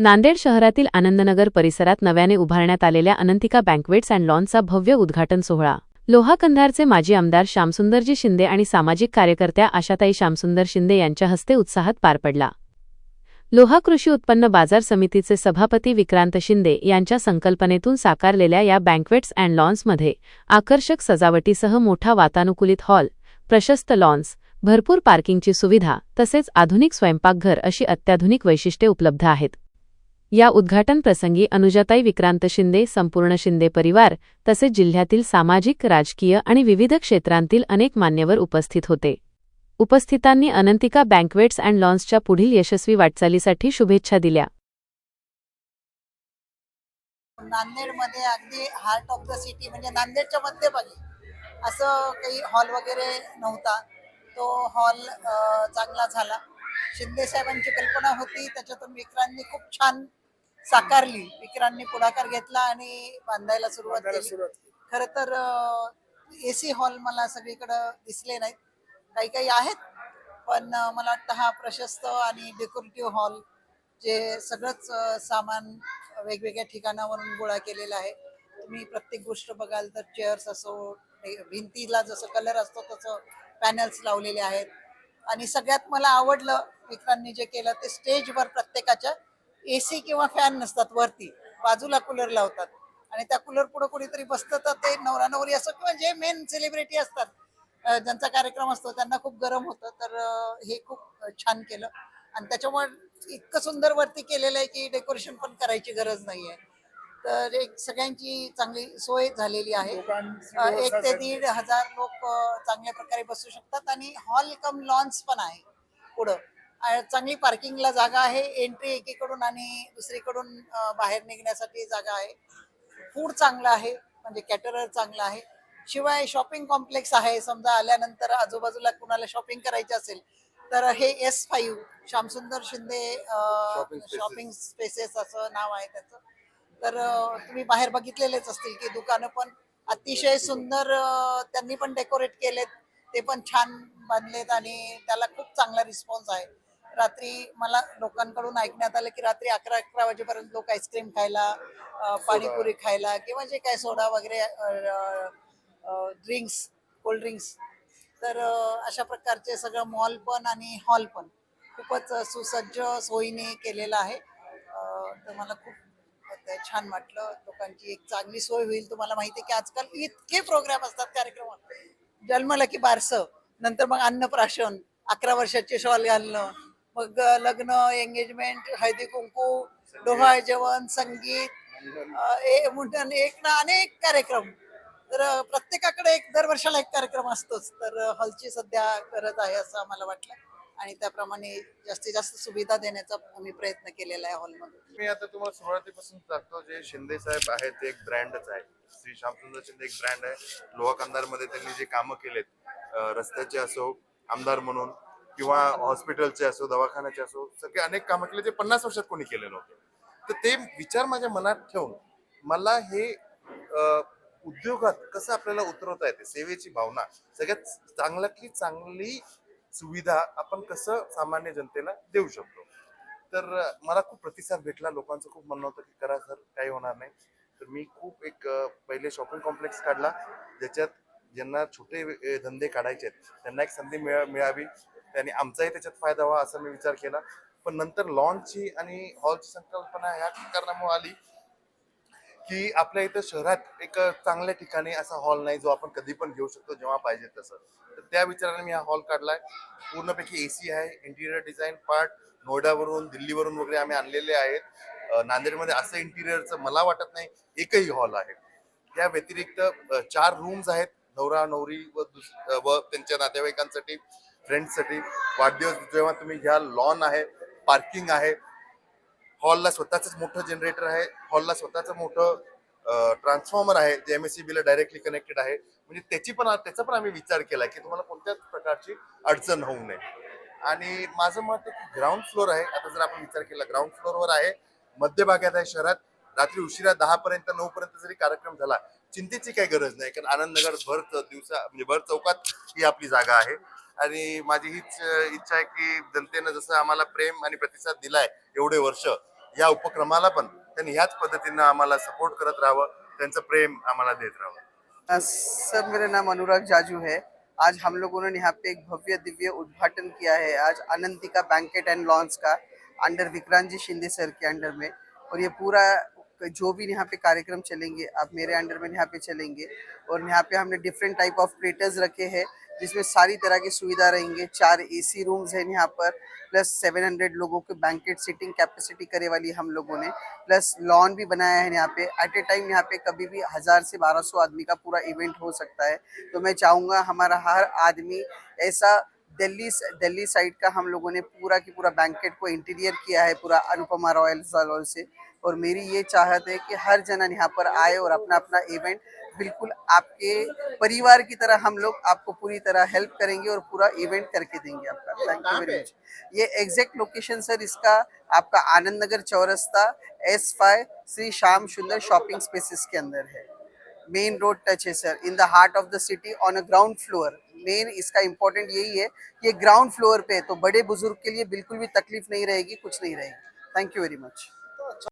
नांदेड शहरातील आनंदनगर परिसरात नव्याने उभारण्यात आलेल्या अनंतिका बँक्वेट्स अँड लॉन्सचा भव्य उद्घाटन सोहळा लोहा कंधारचे माजी आमदार श्यामसुंदरजी शिंदे आणि सामाजिक कार्यकर्त्या आशाताई श्यामसुंदर शिंदे यांच्या हस्ते उत्साहात पार पडला। लोहा कृषी उत्पन्न बाजार समितीचे सभापती विक्रांत शिंदे यांच्या संकल्पनेतून साकारलेल्या या बँक्वेट्स अँड लॉन्समध्ये आकर्षक सजावटीसह मोठा वातानुकूलित हॉल, प्रशस्त लॉन्स, भरपूर पार्किंगची सुविधा तसेच आधुनिक स्वयंपाकघर अशी अत्याधुनिक वैशिष्ट्ये उपलब्ध आहेत। या उद्घाटन प्रसंगी अनुजाताई विक्रांत शिंदे, संपूर्ण शिंदे परिवार तसेच जिल्ह्यातील सामाजिक, राजकीय आणि विविध क्षेत्रांतील अनेक मान्यवर उपस्थित होते। उपस्थितांनी अनंतिका बँक्वेट्स अँड लॉन्सच्या पुढील यशस्वी वाटचालीसाठी शुभेच्छा दिल्या। नांदेडमध्ये अगदी हार्ट ऑफ द सिटी म्हणजे नांदेडच्या मध्यभागी असं काही हॉल वगैरे नव्हता। तो हॉल चांगला झाला। शिंदे साहेबांची कल्पना होती, त्याच्यातून विक्रांतनी खूप छान साकारली। विक्रांतनी पुढाकार घेतला आणि बांधायला सुरुवात केली। खरं तर एसी हॉल मला सगळीकडे दिसले नाहीत, काही काही आहेत, पण मला वाटतं हा प्रशस्त आणि डेकोरेटिव्ह हॉल जे सगळंच सामान वेगवेगळ्या ठिकाणावरून गोळा केलेला आहे। तुम्ही प्रत्येक गोष्ट बघाल तर चेअर्स असो, भिंतीला जसं कलर असतो तसं पॅनल्स लावलेले आहेत। आणि सगळ्यात मला आवडलं विक्रांतनी जे केलं ते स्टेजवर प्रत्येकाच्या एसी किंवा फॅन नसतात, वरती बाजूला कूलर लावतात आणि त्या कूलर पुढे कोणीतरी बसतं तर ते नवरा नवरी असो किंवा जे मेन सेलिब्रिटी असतात ज्यांचा कार्यक्रम असतो त्यांना खूप गरम होतं। तर हे खूप छान केलं आणि त्याच्यामुळे इतकं सुंदर वरती केलेलं आहे की डेकोरेशन पण करायची गरज नाहीये। तर एक सगळ्यांची चांगली सोय झालेली आहे। 1 ते 1,500 लोक चांगल्या प्रकारे बसू शकतात आणि हॉल कम लॉन्स पण आहे पुढं। चांगली पार्किंगला जागा आहे, एंट्री एकीकडून आणि दुसरीकडून बाहेर निघण्यासाठी जागा आहे। फूड चांगलं आहे, म्हणजे कॅटरर चांगला आहे। शिवाय शॉपिंग कॉम्प्लेक्स आहे। समजा आल्यानंतर आजूबाजूला कुणाला शॉपिंग करायची असेल तर हे S5 Shyamsundar Shinde shopping spaces असं नाव आहे त्याचं। तर तुम्ही बाहेर बघितलेलेच असतील की दुकानं पण अतिशय सुंदर त्यांनी पण डेकोरेट केलेत, ते पण छान बांधलेत आणि त्याला खूप चांगला रिस्पॉन्स आहे। रात्री मला लोकांकडून ऐकण्यात आलं की रात्री 11 वाजेपर्यंत लोक आईस्क्रीम खायला, पाणीपुरी खायला किंवा जे काय सोडा वगैरे ड्रिंक्स, कोल्ड ड्रिंक्स, तर अशा प्रकारचे सगळं मॉल पण आणि हॉल पण खूपच सुसज्ज सोयीने केलेला आहे। तर मला खूप छान वाटलं। लोकांची एक चांगली सोय होईल। तुम्हाला माहिती आहे की आजकाल इतके प्रोग्राम असतात, कार्यक्रम, जन्मलं की बारसं, नंतर मग अन्नप्राशन, 11 वर्षाचे शॉल घालणं, मग लग्न, एंगेजमेंट, हळदी कुंकू, डोहाळे जेवण, संगीत, मुंडन, एक ना अनेक कार्यक्रम। तर प्रत्येकाकडे एक दर वर्षाला एक कार्यक्रम असतोच। तर हॉलची सध्या गरज आहे असं आम्हाला वाटलं आणि त्याप्रमाणे जास्तीत जास्त सुविधा देण्याचा आम्ही प्रयत्न केलेला आहे हॉलमध्ये। मी आता तुम्हाला सुरुवातीपासून सांगतो, जे शिंदे साहेब आहेत ते एक ब्रँडच आहे। श्री श्यामसुंदर शिंदे एक ब्रँड आहे। लोहा कंधारमध्ये त्यांनी जे कामं केलेत, रस्त्याचे असो, आमदार म्हणून किंवा हॉस्पिटलचे असो, दवाखान्याचे असो, सगळे अनेक कामं केले जे 50 वर्षात कोणी केले नव्हते। तर ते विचार माझ्या मनात ठेवून मला हे उद्योगात कसं आपल्याला उतरवता येते, सेवेची भावना, सगळ्यात चांगल्यातली चांगली सुविधा आपण कसं सामान्य जनतेला देऊ शकतो। तर मला खूप प्रतिसाद भेटला। लोकांचं खूप म्हणणं होतं की करा सर, काही होणार नाही। तर मी खूप एक पहिले शॉपिंग कॉम्प्लेक्स काढला, ज्याच्यात ज्यांना छोटे धंदे काढायचे आहेत त्यांना एक संधी मिळावी, आणि आमचाही त्याच्यात फायदा व्हावा असा मी विचार केला। पण नंतर लॉन्चची आणि हॉलची संकल्पना ह्या कारणामुळे आली की आपल्या इथं शहरात एक चांगल्या ठिकाणी असा हॉल नाही जो आपण कधी पण घेऊ शकतो जेव्हा पाहिजे तसं। तर त्या विचाराने मी हा हॉल काढलाय। पूर्णपैकी एसी आहे। इंटिरियर डिझाईन पार्ट नोएडावरून, दिल्लीवरून वगैरे आम्ही आणलेले आहेत। नांदेडमध्ये असं इंटिरियरचं मला वाटत नाही एकही हॉल आहे। त्या व्यतिरिक्त 4 रूम्स आहेत, नवरा नवरी व त्यांच्या नातेवाईकांसाठी, फ्रेंड्ससाठी। वाढदिवस जेव्हा तुम्ही घ्याल, लॉन आहे, पार्किंग आहे, हॉलला स्वतःच मोठं जनरेटर आहे, हॉलला स्वतःचं मोठं ट्रान्सफॉर्मर आहे जे MSEB ला डायरेक्टली कनेक्टेड आहे। म्हणजे त्याचा पण आम्ही विचार केला की तुम्हाला कोणत्याच प्रकारची अडचण होऊ नये। आणि माझं मत आहे की ग्राउंड फ्लोर आहे। आता जर आपण विचार केला, ग्राउंड फ्लोअरवर आहे, मध्यभागात आहे शहरात। रात्री उशिरा 10 पर्यंत 9 पर्यंत जरी कार्यक्रम झाला, चिंतेची काही गरज नाही, कारण आनंदनगर भर चौकात ही आपली जागा आहे। आणि माझी हीच इच्छा आहे की जनतेनं जसं आम्हाला प्रेम आणि प्रतिसाद दिलाय एवढे वर्ष, या उपक्रमाला पण त्यांनी ह्याच पद्धतीनं आम्हाला सपोर्ट करत राहावं, त्यांचं प्रेम आम्हाला देत राहावं. सर मेरा नाम अनुराग जाजू है। आज हम लोगों ने यहाँ पे एक भव्य दिव्य उद्घाटन किया है आज अनंतिका बैंकेट एंड लॉन्स का, अंडर विक्रांत जी शिंदे सर के अंडर में। और ये पूरा जो भी यहाँ पे कार्यक्रम चलेंगे अब मेरे अंडर में यहाँ पे चलेंगे। और यहाँ पे हमने डिफरेंट टाइप ऑफ प्लेटर्स रखे हैं जिसमें सारी तरह की सुविधा रहेंगे। 4 AC रूम्स हैं यहाँ पर, प्लस 700 लोगों के बैंकेट सीटिंग कैपेसिटी करे वाली हम लोगों ने, प्लस लॉन भी बनाया है यहाँ पे। एट ए टाइम यहाँ पे कभी भी 1000 से 1200 आदमी का पूरा इवेंट हो सकता है। तो मैं चाहूँगा हमारा हर आदमी ऐसा दिल्ली साइड का हम लोगों ने पूरा की पूरा बैंकेट को इंटीरियर किया है पूरा अनुपमा रॉयल सालों से। और मेरी ये चाहत है कि हर जन यहाँ पर आए और अपना अपना इवेंट बिल्कुल आपके परिवार की तरह हम लोग आपको पूरी तरह हेल्प करेंगे और पूरा इवेंट करके देंगे आपका। Thank you very much. ये एग्जैक्ट लोकेशन सर इसका आपका आनंद नगर चौरस्ता S5 श्री श्याम सुंदर शॉपिंग स्पेसेस के अंदर है। मेन रोड टच है sir, in the heart of the city on a ground floor. Main इसका इम्पोर्टेंट यही है कि ये ग्राउंड फ्लोर पे है, तो बड़े बुजुर्ग के लिए बिल्कुल भी तकलीफ नहीं रहेगी, कुछ नहीं रहेगी। Thank you very much.